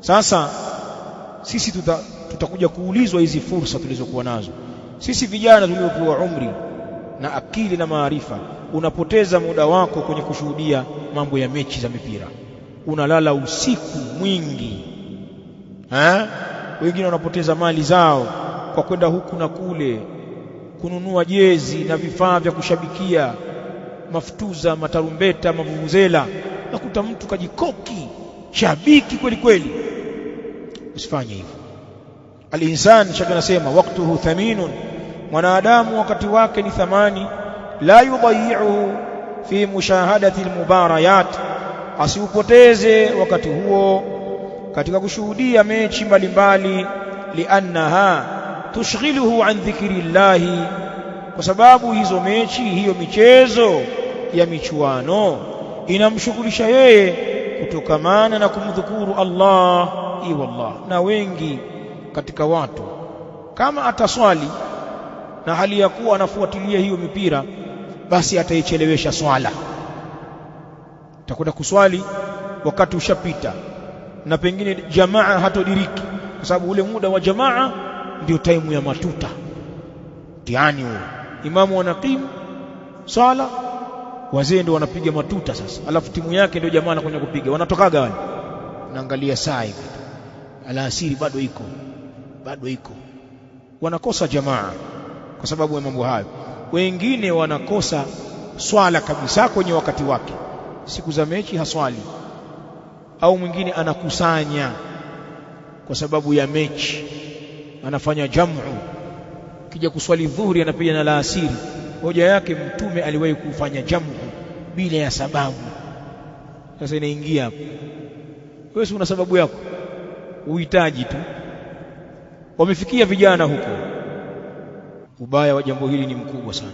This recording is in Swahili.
Sasa sisi tutakuja kuulizwa hizi fursa tulizokuwa nazo. Sisi vijana tuliopewa umri na akili na maarifa, unapoteza muda wako kwenye kushuhudia mambo ya mechi za mipira. Unalala usiku mwingi. Wengine wanapoteza mali zao kwa kwenda huku na kule, kununua jezi na vifaa vya kushabikia, mafutuza, matarumbeta, mavuvuzela. Nakuta mtu kajikoki, shabiki kweli kweli. Usifanye hivyo. Al-insan, shaka nasema, waqtuhu thaminun, mwanadamu wakati wake ni thamani. La yudayyi'uhu fi mushahadati al-mubarayat, asiupoteze wakati huo katika kushuhudia mechi mbalimbali. Liannaha tushghiluhu an dhikrillahi, kwa sababu hizo mechi, hiyo michezo ya michuano inamshughulisha yeye kutokamana na kumdhukuru Allah. Wallah, na wengi katika watu kama ataswali na hali ya kuwa anafuatilia hiyo mipira, basi ataichelewesha swala. Utakwenda kuswali wakati ushapita, na pengine jamaa hatodiriki, kwa sababu ule muda wa jamaa ndio time ya matuta tiani huo. Imamu anaqimu swala, wazee ndio wanapiga matuta sasa, alafu timu yake ndio jamaa anakwenda kupiga. Wanatokaga wale, naangalia saa hivi alasiri bado iko, wanakosa jamaa kwa sababu ya mambo hayo. Wengine wanakosa swala kabisa kwenye wakati wake, siku za mechi haswali, au mwingine anakusanya kwa sababu ya mechi, anafanya jamu, kija kuswali dhuhuri anapiga na alasiri. Hoja yake, Mtume aliwahi kufanya jamu bila ya sababu. Sasa inaingia hapo, wewe si una sababu yako, uhitaji tu. Wamefikia vijana huko. Ubaya wa jambo hili ni mkubwa sana.